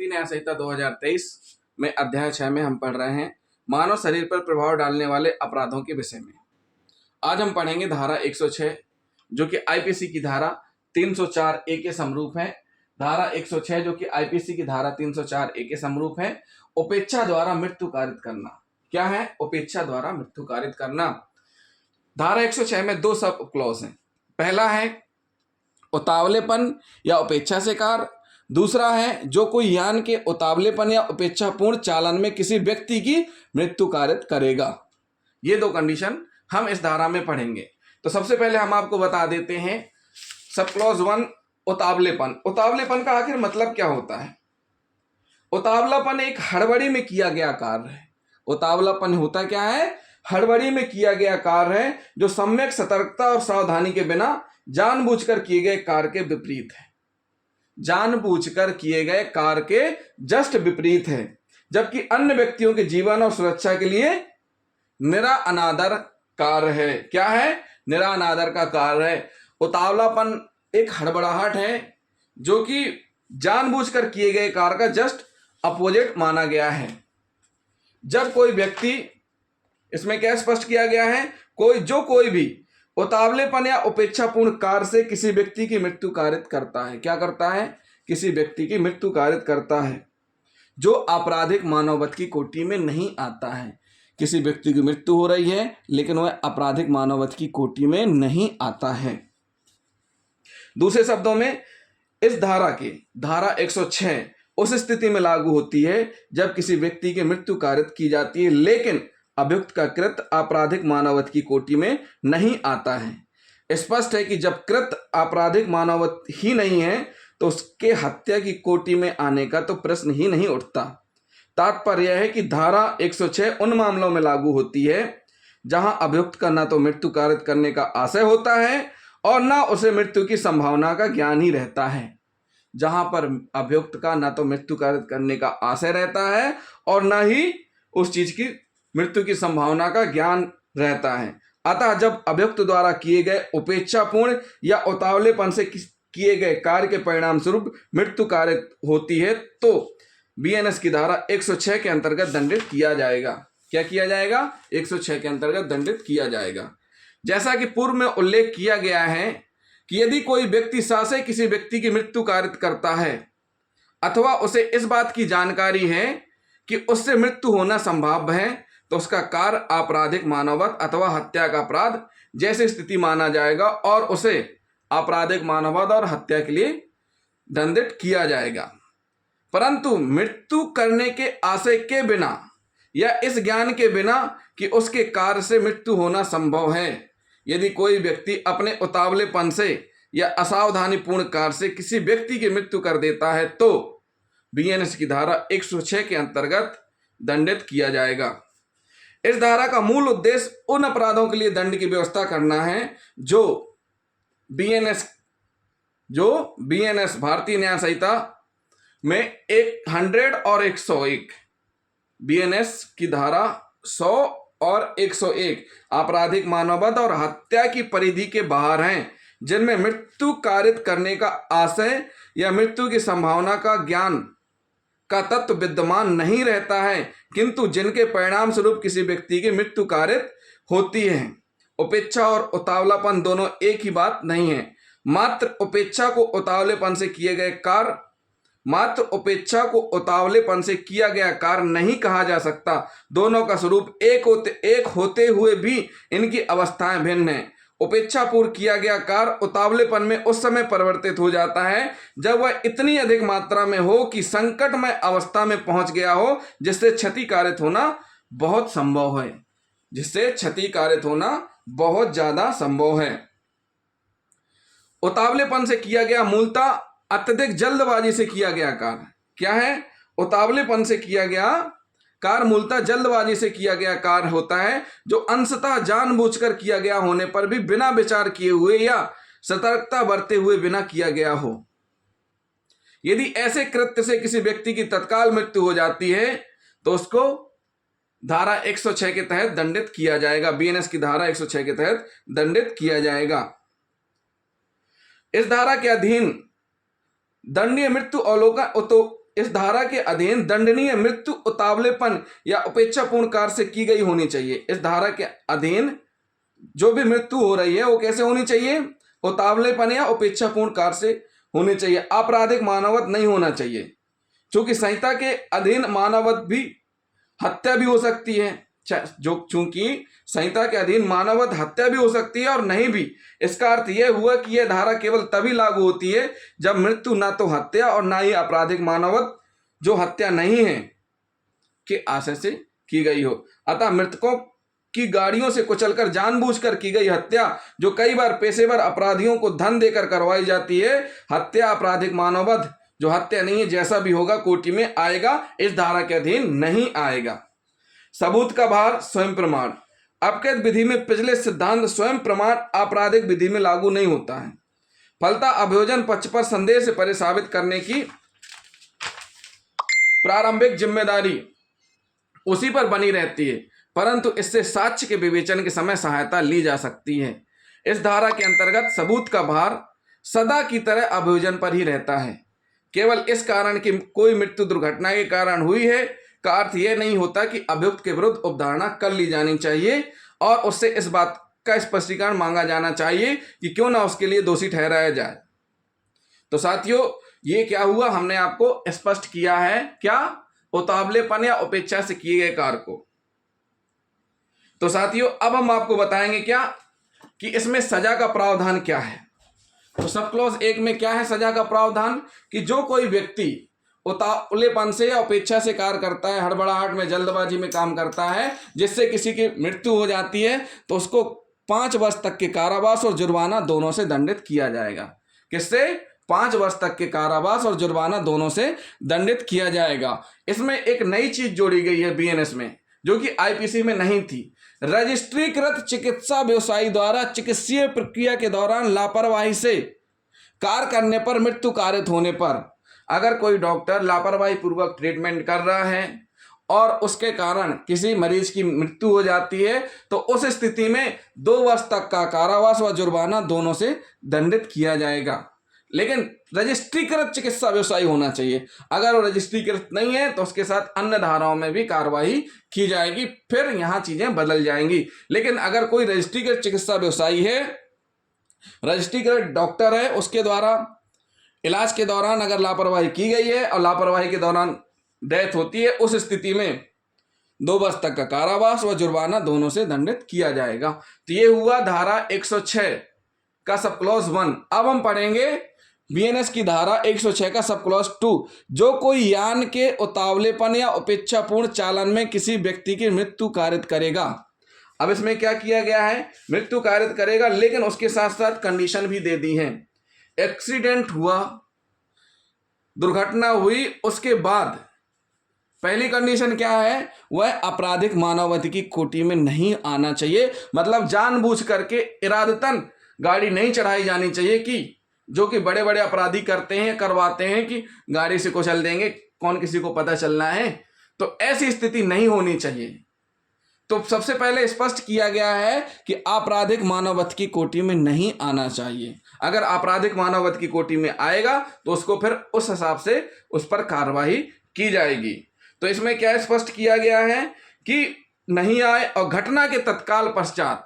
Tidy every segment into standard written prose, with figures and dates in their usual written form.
भारतीय न्याय संहिता 2023 में अध्याय 6 में हम पढ़ रहे हैं मानव शरीर पर प्रभाव डालने वाले अपराधों के विषय में। आज हम पढ़ेंगे धारा 106 जो कि आईपीसी की धारा 304 ए के समरूप है। धारा 106 जो कि आईपीसी की धारा 304 ए के समरूप है। उपेक्षा द्वारा मृत्यु कारित करना। क्या है उपेक्षा द्वारा मृत्यु कारित करना? धारा 106 में दो सब क्लॉज हैं। पहला है उतावलेपन या उपेक्षा से कार्य, दूसरा है जो कोई यान के उतावलेपन या उपेक्षापूर्ण चालन में किसी व्यक्ति की मृत्यु कारित करेगा। ये दो कंडीशन हम इस धारा में पढ़ेंगे। तो सबसे पहले हम आपको बता देते हैं सब क्लॉज 1 उतावलेपन। उतावलेपन का आखिर मतलब क्या होता है? उतावलापन एक हड़बड़ी में किया गया कार्य है। उतावलापन होता क्या है? हड़बड़ी में किया गया कार्य है जो सम्यक सतर्कता और सावधानी के बिना जानबूझकर किए गए कार्य के विपरीत है। जानबूझकर किए गए कार्य के जस्ट विपरीत है, जबकि अन्य व्यक्तियों के जीवन और सुरक्षा के लिए निरा अनादर कार्य है। क्या है? निरा अनादर का कार्य है। उतावलापन एक हड़बड़ाहट है जो कि जानबूझकर किए गए कार्य का जस्ट अपोजिट माना गया है। जब कोई व्यक्ति, इसमें क्या स्पष्ट किया गया है, कोई भी उतावलेपन या उपेक्षापूर्ण कार्य से किसी व्यक्ति की मृत्यु कारित करता है। क्या करता है? किसी व्यक्ति की मृत्यु कारित करता है जो आपराधिक मानववध की कोटि में नहीं आता है। किसी व्यक्ति की मृत्यु हो रही है लेकिन वह आपराधिक मानववध की कोटि में नहीं आता है। दूसरे शब्दों में इस धारा 106 उस स्थिति में लागू होती है जब किसी व्यक्ति की मृत्यु कारित की जाती है लेकिन अभियुक्त का कृत्य आपराधिक मानववध की कोटि में नहीं आता है। स्पष्ट है कि जब कृत्य आपराधिक मानववध ही नहीं है तो उसके हत्या की कोटि में आने का तो प्रश्न ही नहीं उठता। तात्पर्य यह है कि धारा 106 उन मामलों में लागू होती है जहां अभियुक्त का न तो मृत्यु कारित करने का आशय होता है और न उसे मृत्यु की संभावना का ज्ञान ही रहता है। जहां पर अभियुक्त का न तो मृत्यु कारित करने का आशय रहता है और न ही उस चीज की मृत्यु की संभावना का ज्ञान रहता है। अतः जब अभियुक्त द्वारा किए गए उपेक्षापूर्ण या उतावलेपन से किए गए कार्य के परिणाम स्वरूप मृत्यु कारित होती है तो बीएनएस की धारा 106 के अंतर्गत दंडित किया जाएगा। क्या किया जाएगा? 106 के अंतर्गत दंडित किया जाएगा। जैसा कि पूर्व में उल्लेख किया गया है कि यदि कोई व्यक्ति सासे किसी व्यक्ति की मृत्यु कारित करता है अथवा उसे इस बात की जानकारी है कि उससे मृत्यु होना संभाव्य है तो उसका कार्य आपराधिक मानववध अथवा हत्या का अपराध जैसी स्थिति माना जाएगा और उसे आपराधिक मानववध और हत्या के लिए दंडित किया जाएगा। परंतु मृत्यु करने के आशय के बिना या इस ज्ञान के बिना कि उसके कार्य से मृत्यु होना संभव है, यदि कोई व्यक्ति अपने उतावलेपन से या असावधानीपूर्ण कार्य से किसी व्यक्ति की मृत्यु कर देता है तो बीएनएस की धारा 106 के अंतर्गत दंडित किया जाएगा। इस धारा का मूल उद्देश्य उन अपराधों के लिए दंड की व्यवस्था करना है जो बीएनएस भारतीय न्याय संहिता में 100 और 101, बीएनएस की धारा 100 और 101 आपराधिक मानववध और हत्या की परिधि के बाहर हैं, जिनमें मृत्यु कारित करने का आशय या मृत्यु की संभावना का ज्ञान का तत्व विद्यमान नहीं रहता है किंतु जिनके परिणाम स्वरूप किसी व्यक्ति की मृत्यु कारित होती है। उपेक्षा और उतावलापन दोनों एक ही बात नहीं है। मात्र उपेक्षा को उतावलेपन से किया गया कार्य नहीं कहा जा सकता। दोनों का स्वरूप एक होते हुए भी इनकी अवस्थाएं भिन्न हैं। उपेक्षापूर्व किया गया कार्य उतावलेपन में उस समय परिवर्तित हो जाता है जब वह इतनी अधिक मात्रा में हो कि संकटमय अवस्था में पहुंच गया हो जिससे क्षति कारित होना बहुत ज्यादा संभव है। उतावलेपन से किया गया मूलतः अत्यधिक जल्दबाजी से किया गया कार्य। क्या है? उतावलेपन से किया गया कार्य मूलतः जल्दबाजी से किया गया कार्य होता है जो अंशतः जानबूझकर किया गया होने पर भी बिना विचार किए हुए या सतर्कता बरते हुए बिना किया गया हो। यदि ऐसे कृत्य से किसी व्यक्ति की तत्काल मृत्यु हो जाती है तो उसको धारा 106 के तहत दंडित किया जाएगा। बीएनएस की धारा 106 के तहत दंडित किया जाएगा। इस धारा के अधीन दंडनीय मृत्यु अवलोकन तो इस धारा के अधीन दंडनीय मृत्यु उतावलेपन या उपेक्षापूर्ण कार्य से की गई होनी चाहिए। इस धारा के अधीन जो भी मृत्यु हो रही है वो कैसे होनी चाहिए? उतावलेपन या उपेक्षापूर्ण कार्य से होनी चाहिए, आपराधिक मानववध नहीं होना चाहिए। क्योंकि संहिता के अधीन मानववध भी हत्या भी हो सकती है, जो चूंकि संहिता के अधीन मानववध हत्या भी हो सकती है और नहीं भी। इसका अर्थ यह हुआ कि यह धारा केवल तभी लागू होती है जब मृत्यु ना तो हत्या और ना ही आपराधिक मानववध जो हत्या नहीं है के आशय से की गई हो। अतः मृतकों की गाड़ियों से कुचलकर जानबूझकर की गई हत्या, जो कई बार पेशेवर अपराधियों को धन देकर करवाई जाती है, हत्या आपराधिक मानववध जो हत्या नहीं है, जैसा भी होगा कोटि में आएगा, इस धारा के अधीन नहीं आएगा। सबूत का भार स्वयं प्रमाण। अपकृत विधि में पिछले सिद्धांत स्वयं प्रमाण आपराधिक विधि में लागू नहीं होता है। फलतः अभियोजन पक्ष पर संदेह से परे साबित करने की प्रारंभिक जिम्मेदारी उसी पर बनी रहती है, परंतु इससे साक्ष्य के विवेचन के समय सहायता ली जा सकती है। इस धारा के अंतर्गत सबूत का भार सदा की तरह अभियोजन पर ही रहता है। केवल इस कारण कि कोई मृत्यु दुर्घटना के कारण हुई है का अर्थ यह नहीं होता कि अभियुक्त के विरुद्ध उपधारणा कर ली जानी चाहिए और उससे इस बात का स्पष्टीकरण मांगा जाना चाहिए कि क्यों ना उसके लिए दोषी ठहराया जाए। तो साथियों, ये क्या हुआ, हमने आपको स्पष्ट किया है क्या? उतावलेपन या उपेक्षा से किए गए कार्य को। तो साथियों, अब हम आपको बताएंगे क्या कि इसमें सजा का प्रावधान क्या है। तो सब क्लॉज 1 में क्या है सजा का प्रावधान? कि जो कोई व्यक्ति उतावलेपन से या उपेक्षा से कार्य करता है, हड़बड़ाहट में, जल्दबाजी में काम करता है, जिससे किसी की मृत्यु हो जाती है, तो उसको 5 वर्ष तक के कारावास और जुर्माना दोनों से दंडित किया जाएगा। किससे? 5 वर्ष तक के कारावास और जुर्माना दोनों से दंडित किया जाएगा। इसमें एक नई चीज जोड़ी गई है बीएनएस में, जो कि आईपीसी में नहीं थी। रजिस्ट्रीकृत चिकित्सा व्यवसायी द्वारा चिकित्सीय प्रक्रिया के दौरान लापरवाही से कार्य करने पर मृत्यु कारित होने पर, अगर कोई डॉक्टर लापरवाही पूर्वक ट्रीटमेंट कर रहा है और उसके कारण किसी मरीज की मृत्यु हो जाती है, तो उस स्थिति में 2 वर्ष तक का कारावास व जुर्माना दोनों से दंडित किया जाएगा। लेकिन रजिस्ट्रीकृत चिकित्सा व्यवसायी होना चाहिए। अगर वो रजिस्ट्रीकृत नहीं है तो उसके साथ अन्य धाराओं में भी कार्रवाई की जाएगी, फिर यहाँ चीजें बदल जाएंगी। लेकिन अगर कोई रजिस्ट्रीकृत चिकित्सा व्यवसायी है, रजिस्ट्रीकृत डॉक्टर है, उसके द्वारा इलाज के दौरान अगर लापरवाही की गई है और लापरवाही के दौरान डेथ होती है, उस स्थिति में 2 वर्ष तक का कारावास व जुर्माना दोनों से दंडित किया जाएगा। तो ये हुआ धारा 106 का सब क्लॉज 1। अब हम पढ़ेंगे बीएनएस की धारा 106 का सब क्लॉज 2। जो कोई यान के उतावलेपन या उपेक्षापूर्ण चालन में किसी व्यक्ति की मृत्यु कारित करेगा। अब इसमें क्या किया गया है? मृत्यु कारित करेगा, लेकिन उसके साथ साथ कंडीशन भी दे दी है। एक्सीडेंट हुआ, दुर्घटना हुई, उसके बाद पहली कंडीशन क्या है? वह आपराधिक मानववध की कोटि में नहीं आना चाहिए। मतलब जानबूझ करके इरादतन गाड़ी नहीं चढ़ाई जानी चाहिए, कि जो कि बड़े बड़े अपराधी करते हैं, करवाते हैं कि गाड़ी से कुचल देंगे, कौन किसी को पता चलना है। तो ऐसी स्थिति नहीं होनी चाहिए। तो सबसे पहले स्पष्ट किया गया है कि आपराधिक मानववध की कोटि में नहीं आना चाहिए। अगर आपराधिक मानववध की कोटि में आएगा तो उसको फिर उस हिसाब से उस पर कार्रवाई की जाएगी। तो इसमें क्या स्पष्ट किया गया है कि नहीं आए। और घटना के तत्काल पश्चात,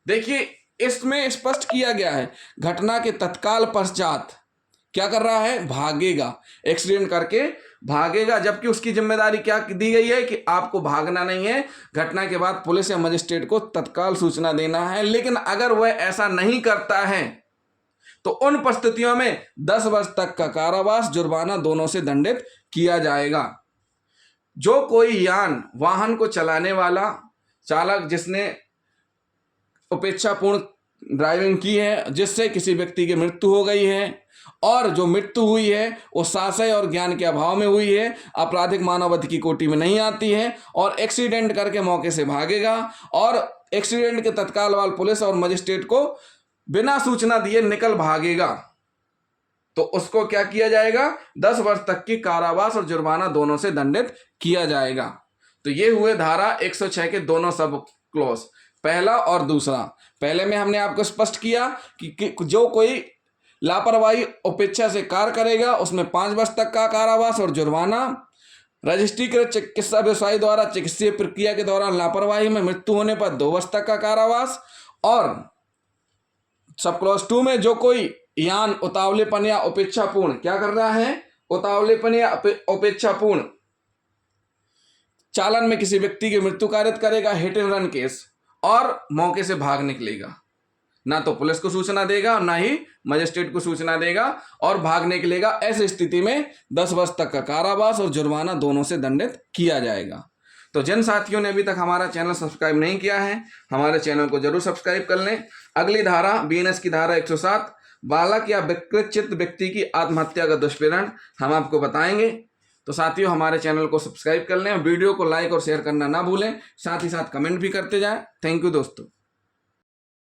देखिए इसमें स्पष्ट किया गया है, घटना के तत्काल पश्चात क्या कर रहा है? भागेगा, एक्सीडेंट करके भागेगा। जबकि उसकी जिम्मेदारी क्या दी गई है कि आपको भागना नहीं है, घटना के बाद पुलिस या मजिस्ट्रेट को तत्काल सूचना देना है। लेकिन अगर वह ऐसा नहीं करता है तो उन परिस्थितियों में 10 वर्ष तक का कारावास, जुर्माना दोनों से दंडित किया जाएगा। जो कोई यान वाहन को चलाने वाला चालक जिसने उपेक्षापूर्ण ड्राइविंग की है, जिससे किसी व्यक्ति की मृत्यु हो गई है, और जो मृत्यु हुई है वो साशय और ज्ञान के अभाव में हुई है, आपराधिक मानववध की कोटि में नहीं आती है, और एक्सीडेंट करके मौके से भागेगा और एक्सीडेंट के तत्काल बाद पुलिस और मजिस्ट्रेट को बिना सूचना दिए निकल भागेगा, तो उसको क्या किया जाएगा? 10 वर्ष तक की कारावास और जुर्माना दोनों से दंडित किया जाएगा। तो ये हुए धारा 106 के दोनों सब क्लॉज, पहला और दूसरा। पहले में हमने आपको स्पष्ट किया कि जो कोई लापरवाही उपेक्षा से कार्य करेगा उसमें 5 वर्ष तक का कारावास और जुर्माना। रजिस्ट्रीकृत चिकित्सा व्यवसायी द्वारा चिकित्सीय प्रक्रिया के दौरान लापरवाही में मृत्यु होने पर 2 वर्ष तक का कारावास। और सब क्लॉज 2 में जो कोई यान उतावलेपन या उपेक्षापूर्ण क्या कर रहा है, उतावलेपन या उपेक्षापूर्ण चालन में किसी व्यक्ति की मृत्यु कारित करेगा, हिट एंड रन केस, और मौके से भाग निकलेगा, ना तो पुलिस को सूचना देगा और ना ही मजिस्ट्रेट को सूचना देगा और भाग निकलेगा, ऐसी स्थिति में 10 वर्ष तक का कारावास और जुर्माना दोनों से दंडित किया जाएगा। तो जिन साथियों ने अभी तक हमारा चैनल सब्सक्राइब नहीं किया है, हमारे चैनल को जरूर सब्सक्राइब कर लें। अगली धारा बीएनएस की धारा 107 बालक या विकृत व्यक्ति की आत्महत्या का दुष्प्रेरण हम आपको बताएंगे। तो साथियों हमारे चैनल को सब्सक्राइब कर लें और वीडियो को लाइक और शेयर करना ना भूलें, साथ ही साथ कमेंट भी करते जाएं। थैंक यू दोस्तों।